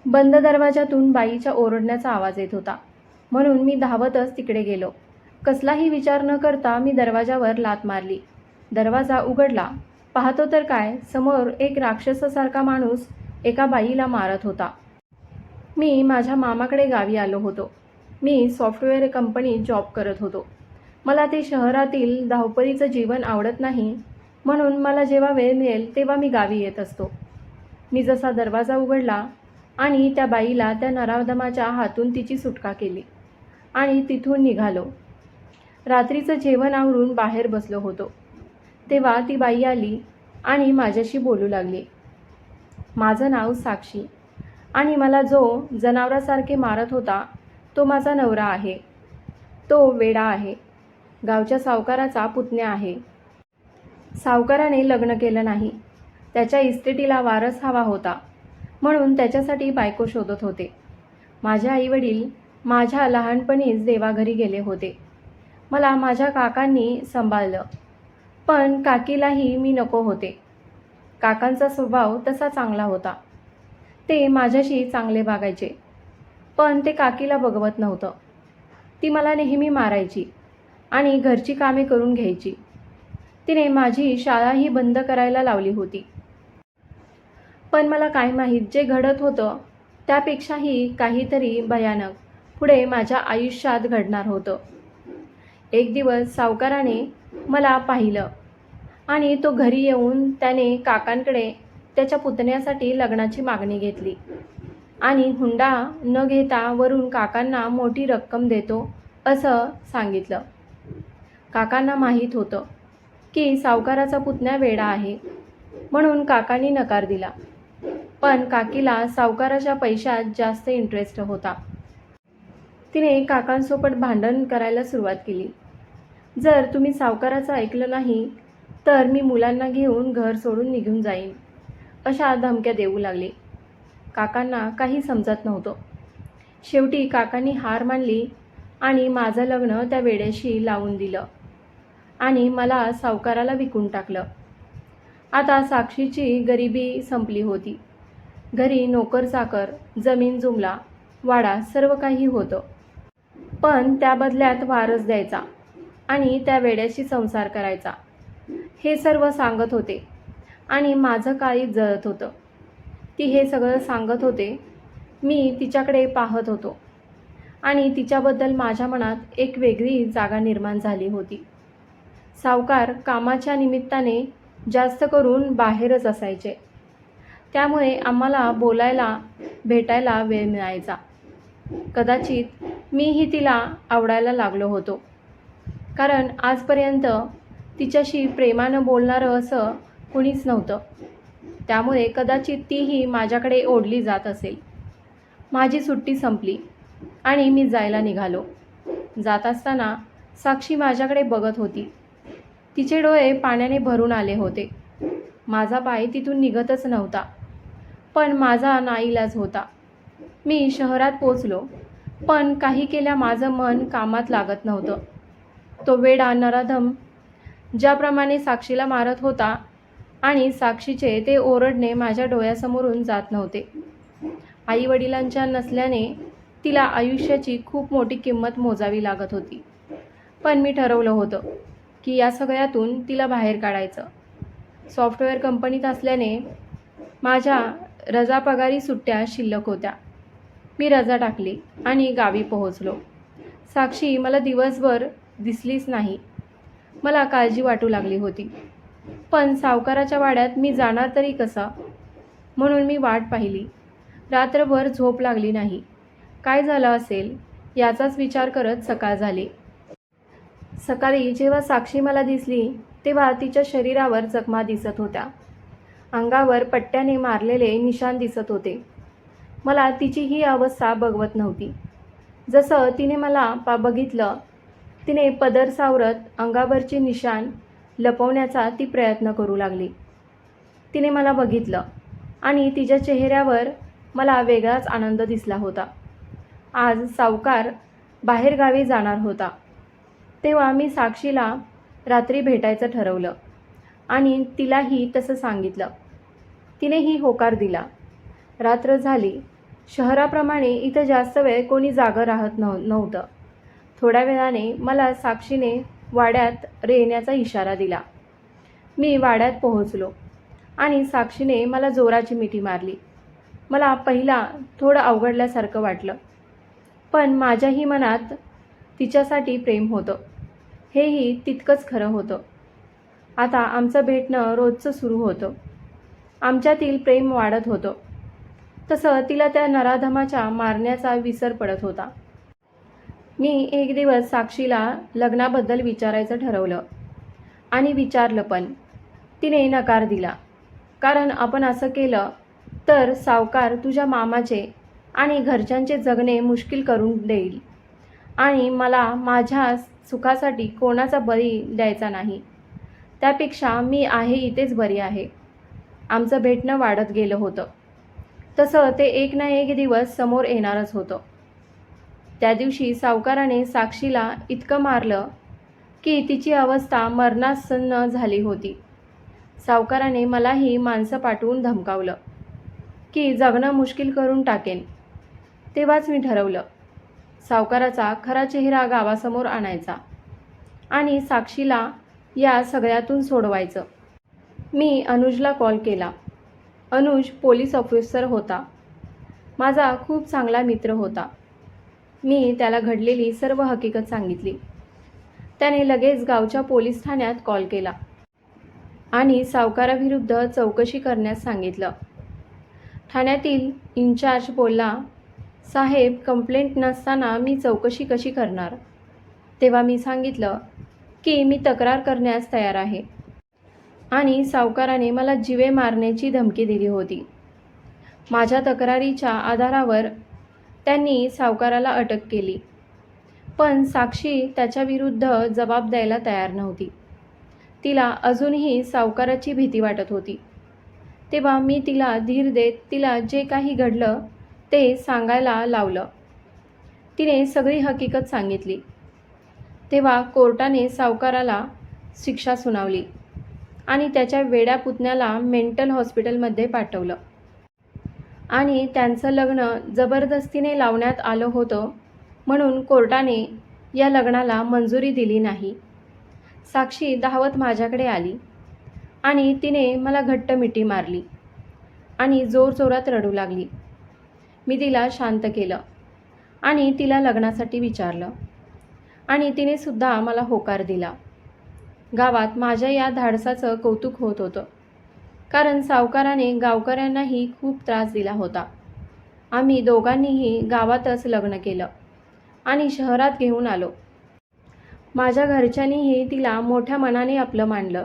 बंद दरवाजातून बाईच्या ओरडण्याचा आवाज येत होता, म्हणून मी धावतच तिकडे गेलो. कसलाही विचार न करता मी दरवाजावर लाथ मारली. दरवाजा उघडला. पाहतो तर काय, समोर एक राक्षसासारखा माणूस एका बाईला मारत होता. मी माझ्या मामाकडे गावी आलो होतो. मी सॉफ्टवेअर कंपनीत जॉब करत होतो. मला ते शहरातील धावपळीचं जीवन आवडत नाही, म्हणून मला जेव्हा वेळ मिळेल तेव्हा मी गावी येत असतो. मी जसा दरवाजा उघडला आणि त्या बाईला त्या नराधमाच्या हातून तिची सुटका केली आणि तिथून निघालो. रात्रीचं जेवण आवरून बाहेर बसलो होतो, तेव्हा ती बाई आली आणि माझ्याशी बोलू लागली. माझं नाव साक्षी आणि मला जो जनावरासारखे मारत होता तो माझा नवरा आहे. तो वेडा आहे. गावच्या सावकाराचा पुतण्या आहे. सावकाराने लग्न केलं नाही. त्याच्या इस्टेटीला वारस हवा होता, म्हणून त्याच्यासाठी बायको शोधत होते. माझे आईवडील माझ्या लहानपणीच देवाघरी गेले होते. मला माझ्या काकांनी सांभाळलं, पण काकीलाही मी नको होते. काकांचा स्वभाव तसा चांगला होता. ते माझ्याशी चांगले वागायचे, पण ते काकीला बघवत नव्हतं. ती मला नेहमी मारायची आणि घरची कामे करून घ्यायची. तिने माझी शाळाही बंद करायला लावली होती. पण मला काय माहीत, जे घडत होतं त्यापेक्षाही काहीतरी भयानक पुढे माझ्या आयुष्यात घडणार होतं. एक दिवस सावकाराने मला पाहिलं आणि तो घरी येऊन त्याने काकांकडे त्याच्या पुतण्यासाठी लग्नाची मागणी घेतली आणि हुंडा न घेता वरून काकांना मोठी रक्कम देतो असं सांगितलं. काकांना माहीत होतं की सावकाराचा पुतण्या वेडा आहे, म्हणून काकांनी नकार दिला. पण काकीला सावकाराच्या पैशात जास्त इंटरेस्ट होता. तिने काकांसोबत भांडण करायला सुरुवात केली. जर तुम्ही सावकाराचं ऐकलं नाही तर मी मुलांना घेऊन घर सोडून निघून जाईन, अशा धमक्या देऊ लागली. काकांना काही समजत नव्हतं. शेवटी काकांनी हार मानली आणि माझं लग्न त्या वेड्याशी लावून दिलं आणि मला सावकाराला विकून टाकलं. आता साक्षीची गरिबी संपली होती. घरी नोकर चाकर, जमीन जुमला, वाडा सर्व काही होतं, पण त्या बदल्यात वारस द्यायचा आणि त्या वेड्याशी संसार करायचा, हे सर्व सांगत होते आणि माझं काळीज जळत होतं. ती हे सगळं सांगत होते. मी तिच्याकडे पाहत होतो आणि तिच्याबद्दल माझ्या मनात एक वेगळी जागा निर्माण झाली होती. सावकार कामाच्या निमित्ताने जास्त करून बाहेरच असायचे, त्यामुळे आम्हाला बोलायला भेटायला वेळ मिळायचा. कदाचित मीही तिला आवडायला लागलो होतो, कारण आजपर्यंत तिच्याशी प्रेमानं बोलणारं असं कुणीच नव्हतं. त्यामुळे कदाचित तीही माझ्याकडे ओढली जात असेल. माझी सुट्टी संपली आणि मी जायला निघालो. जात असताना साक्षी माझ्याकडे बघत होती. तिचे डोळे पाण्याने भरून आले होते. माझा पाय तिथून निघतच नव्हता, पण माझा नाईलाज होता. मी शहरात पोचलो, पण काही केल्या माझं मन कामात लागत नव्हतं. तो वेडा नराधम ज्याप्रमाणे साक्षीला मारत होता आणि साक्षीचे ते ओरडणे माझ्या डोळ्यासमोरून जात नव्हते. आईवडिलांच्या नसल्याने तिला आयुष्याची खूप मोठी किंमत मोजावी लागत होती, पण मी ठरवलं होतं की या सगळ्यातून तिला बाहेर काढायचं. सॉफ्टवेअर कंपनीत असल्याने माझ्या रजा पगारी सुट्ट्या शिल्लक होत्या. मी रजा टाकली आणि गावी पोहोचलो. साक्षी मला दिवसभर दिसलीच नाही. मला काळजी वाटू लागली होती, पण सावकाराच्या वाड्यात मी जाणार तरी कसा, म्हणून मी वाट पाहिली. रात्रभर झोप लागली नाही. काय झालं असेल याचाच विचार करत सकाळ झाली. सकाळी जेव्हा साक्षी मला दिसली तेव्हा तिच्या शरीरावर जखमा दिसत होत्या. अंगावर पट्ट्याने मारलेले निशाण दिसत होते. मला तिची ही अवस्था बघवत नव्हती. जसं तिने मला बघितलं, तिने पदर सावरत अंगावरची निशाण लपवण्याचा ती प्रयत्न करू लागली. तिने मला बघितलं आणि तिच्या चेहऱ्यावर मला वेगळाच आनंद दिसला होता. आज सावकार बाहेरगावी जाणार होता, तेव्हा मी साक्षीला रात्री भेटायचं ठरवलं आणि तिलाही तसं सांगितलं. तिनेही होकार दिला. रात्र झाली. शहराप्रमाणे इथं जास्त वेळ कोणी जागं राहत नव्हतं. थोड्या वेळाने मला साक्षीने वाड्यात येण्याचा इशारा दिला. मी वाड्यात पोहोचलो आणि साक्षीने मला जोराची मिठी मारली. मला पहिला थोडं अवघडल्यासारखं वाटलं, पण माझ्याही मनात तिच्यासाठी प्रेम होतं. हेही तितकंच खरं होतं. आता आमचं भेटणं रोजचं सुरू होतं. आमच्यातील प्रेम वाढत होतं. तसं तिला त्या नराधमाच्या मारण्याचा विसर पडत होता. मी एक दिवस साक्षीला लग्नाबद्दल विचारायचं ठरवलं आणि विचारलं, पण तिने नकार दिला. कारण आपण असं केलं तर सावकार तुझ्या मामाचे आणि घरच्यांचे जगणे मुश्किल करून देईल आणि मला माझ्या सुखासाठी कोणाचा बळी द्यायचा नाही. त्यापेक्षा मी आहे इथेच बरी आहे. आमचं भेटणं वाढत गेलं होतं. तसं ते एक ना एक दिवस समोर येणारच होतं. त्या दिवशी सावकाराने साक्षीला इतकं मारलं की तिची अवस्था मरणासन्न झाली होती. सावकाराने मलाही माणसं पाठवून धमकावलं की जगणं मुश्किल करून टाकेन. तेव्हाच मी ठरवलं, सावकाराचा खरा चेहरा गावासमोर आणायचा आणि साक्षीला या सगळ्यातून सोडवायचं. मी अनुजला कॉल केला. अनुज पोलीस ऑफिसर होता. माझा खूप चांगला मित्र होता. मी त्याला घडलेली सर्व हकीकत सांगितली. त्याने लगेच गावच्या पोलीस ठाण्यात कॉल केला आणि सावकाराविरुद्ध चौकशी करण्यास सांगितलं. ठाण्यातील इन्चार्ज बोलला, साहेब, कंप्लेंट नसताना मी चौकशी कशी करणार? तेव्हा मी सांगितलं की मी तक्रार करण्यास तयार आहे आणि सावकाराने मला जीवे मारण्याची धमकी दिली होती. माझ्या तक्रारीच्या आधारावर त्यांनी सावकाराला अटक केली, पण साक्षी त्याच्याविरुद्ध जबाब द्यायला तयार नव्हती. तिला अजूनही सावकाराची भीती वाटत होती. तेव्हा मी तिला धीर देत तिला जे काही घडलं ते सांगायला लावलं. तिने सगळी हकीकत सांगितली. तेव्हा कोर्टाने सावकाराला शिक्षा सुनावली आणि त्याच्या वेड्या पुतण्याला मेंटल हॉस्पिटलमध्ये पाठवलं आणि त्यांचं लग्न जबरदस्तीने लावण्यात आलं होतं, म्हणून कोर्टाने या लग्नाला मंजुरी दिली नाही. साक्षी धावत माझ्याकडे आली आणि तिने मला घट्ट मिठी मारली आणि जोरजोरात रडू लागली. मी तिला शांत केलं आणि तिला लग्नासाठी विचारलं आणि तिने सुद्धा मला होकार दिला. गावात माझ्या या धाडसाचं कौतुक होत होतं, कारण सावकाराने गावकऱ्यांनाही खूप त्रास दिला होता. आम्ही दोघांनीही गावातच लग्न केलं आणि शहरात घेऊन आलो. माझ्या घरच्यांनीही तिला मोठ्या मनाने आपलं मानलं.